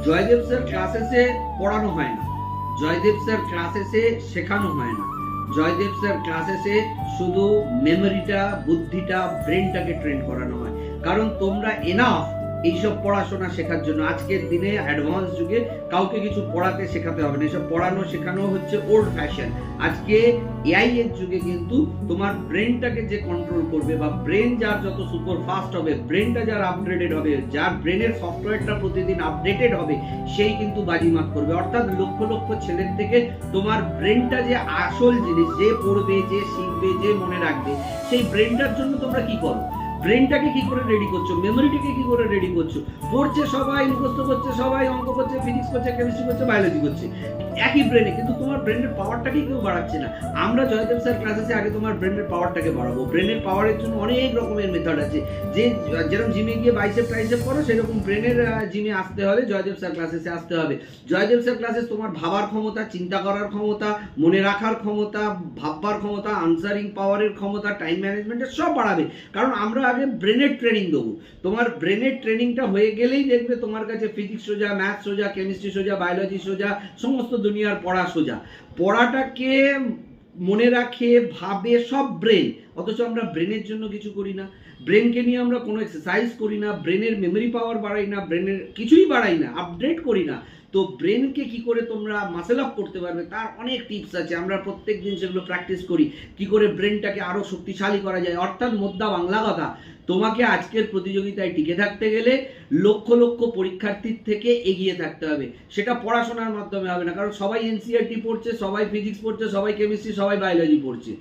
Joydeb sir ক্লাসেসে পড়ানো হয় না, জয়দেব স্যার ক্লাসেসে শেখানো হয় না, জয়দেব স্যার ক্লাসেসে শুধু মেমোরিটা, বুদ্ধিটা, ব্রেনটাকে ট্রেন করানো হয়। কারণ তোমরা এনাফ এইসব পড়াশোনা শেখার জন্য। আজকের দিনে অ্যাডভান্স যুগে কাউকে কিছু পড়াতে শেখাতে হবে না, এসব পড়ানো শেখানো হচ্ছে ওল্ড ফ্যাশন। আজকে এআই এর যুগে কিন্তু তোমার ব্রেনটাকে যে কন্ট্রোল করবে, বা ব্রেন যার যত সুপার ফাস্ট হবে, ব্রেনটা যার আপগ্রেডেড হবে, যার ব্রেনের সফটওয়্যারটা প্রতিদিন আপডেটেড হবে, সেই কিন্তু বাজিমাত করবে। অর্থাৎ লক্ষ লক্ষ ছেলের থেকে তোমার ব্রেনটা যে আসল জিনিস, যে পড়বে, যে শিখবে, যে মনে রাখবে, সেই ব্রেনটার জন্য তোমরা কি করো? ব্রেনটাকে কি করে রেডি করছো, মেমোরিটাকে কি করে রেডি করছো? পড়ছে সবাই, মুখস্থ করছে সবাই, অঙ্ক করছে, ফিজিক্স করছে, কেমিস্ট্রি করছে, বায়োলজি করছে, একই ব্রেনে, কিন্তু তোমার ব্রেনের পাওয়ারটাকে কেউ বাড়াচ্ছে না। আমরা জয়দেব স্যার ক্লাসেসে আগে তোমার ব্রেনের পাওয়ারটাকে বাড়াবো। ব্রেনের পাওয়ারের জন্য অনেক রকমের মেথড আছে, যে যেরকম জিমে গিয়ে বাইসেপ ট্রাইসেপ করো, সেরকম ব্রেনের জিমে আসতে হলে জয়দেব স্যার ক্লাসেসে আসতে হবে। জয়দেব স্যার ক্লাসেস তোমার ভাবার ক্ষমতা, চিন্তা করার ক্ষমতা, মনে রাখার ক্ষমতা, ভাববার ক্ষমতা, আনসারিং পাওয়ারের ক্ষমতা, টাইম ম্যানেজমেন্টের সব বাড়াবে। কারণ আমরা আগে ব্রেনের ট্রেনিং দেবো। তোমার ব্রেনের ট্রেনিংটা হয়ে গেলেই দেখবে তোমার কাছে ফিজিক্স সোজা, ম্যাথ সোজা, কেমিস্ট্রি সোজা, বায়োলজি সোজা, সমস্ত দুনিয়ার পড়া সোজা। পড়াটাকে মনে রাখে, ভাবে সব ব্রেন, অথচ আমরা ব্রেনের জন্য কিছু করি না। ব্রেনকে নিয়ে আমরা কোনো এক্সারসাইজ করি না, ব্রেনের মেমোরি পাওয়ার বাড়াই না, ব্রেনের কিছুই বাড়াই না, আপডেট করি না। তো ব্রেনকে কি করে তোমরা মাসেল আপ করতে পারবে, তার অনেক টিপস আছে। আমরা প্রত্যেক দিন সেগুলো প্র্যাকটিস করি, কি করে ব্রেনটাকে আরো শক্তিশালী করা যায়। অর্থাৎ মোদ্দা বাংলা কথা, তোমাকে আজকের প্রতিযোগিতায় টিকে থাকতে গেলে লক্ষ লক্ষ পরীক্ষার্থীর থেকে এগিয়ে থাকতে হবে। সেটা পড়াশোনার মাধ্যমে হবে না, কারণ সবাই এনসিইআরটি পড়ছে, সবাই ফিজিক্স পড়ছে, সবাই কেমিস্ট্রি, সবাই বায়োলজি পড়ছে।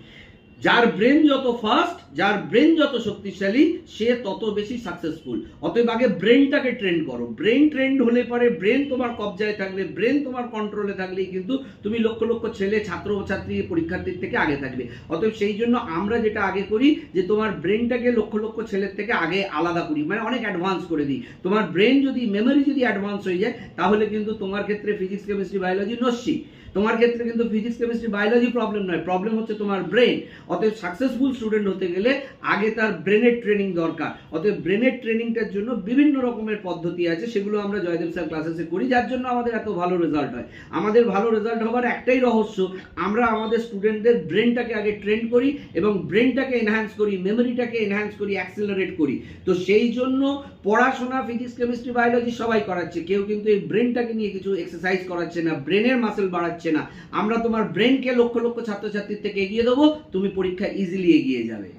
যার ব্রেন যত ফাস্ট, যার ব্রেন যত শক্তিশালী, সে তত বেশি সাকসেসফুল। অতএব আগে ব্রেনটাকে ট্রেন করো। ব্রেন ট্রেন্ড হলে পরে, ব্রেন তোমার কবজায় থাকলে, ব্রেন তোমার কন্ট্রোলে থাকলেই কিন্তু তুমি লক্ষ লক্ষ ছেলে, ছাত্র ছাত্রী, পরীক্ষার্থীর থেকে আগে থাকবে। অতএব সেই জন্য আমরা যেটা আগে করি, যে তোমার ব্রেনটাকে লক্ষ লক্ষ ছেলের থেকে আগে আলাদা করি, মানে অনেক অ্যাডভান্স করে দিই। তোমার ব্রেন যদি, মেমোরি যদি অ্যাডভান্স হয়ে যায়, তাহলে কিন্তু তোমার ক্ষেত্রে ফিজিক্স, কেমিস্ট্রি, বায়োলজি নস্যি। তোমার ক্ষেত্রে কিন্তু ফিজিক্স, কেমিস্ট্রি, বায়োলজি প্রবলেম নয়, প্রবলেম হচ্ছে তোমার ব্রেন। অতএব সাকসেসফুল স্টুডেন্ট হতে গেলে আগে তার ব্রেনের ট্রেনিং দরকার। অতএব ব্রেনের ট্রেনিংটার জন্য বিভিন্ন রকমের পদ্ধতি আছে, সেগুলো আমরা জয়দেব স্যার ক্লাসেসে করি, যার জন্য আমাদের এত ভালো রেজাল্ট হয়। আমাদের ভালো রেজাল্ট হওয়ার একটাই রহস্য, আমরা আমাদের স্টুডেন্টদের ব্রেনটাকে আগে ট্রেন করি, এবং ব্রেনটাকে এনহ্যান্স করি, মেমোরিটাকে এনহ্যান্স করি, অ্যাক্সিলারেট করি। তো সেই জন্য পড়াশোনা ফিজিক্স, কেমিস্ট্রি, বায়োলজি সবাই করাচ্ছে, কেউ কিন্তু এই ব্রেনটাকে নিয়ে কিছু এক্সারসাইজ করাচ্ছে না, ব্রেনের মাসেল বাড়াচ্ছে না। আমরা তোমার ব্রেনকে লক্ষ লক্ষ ছাত্রছাত্রীর থেকে এগিয়ে দেবো, তুমি পরীক্ষা ইজিলি এগিয়ে যাবে।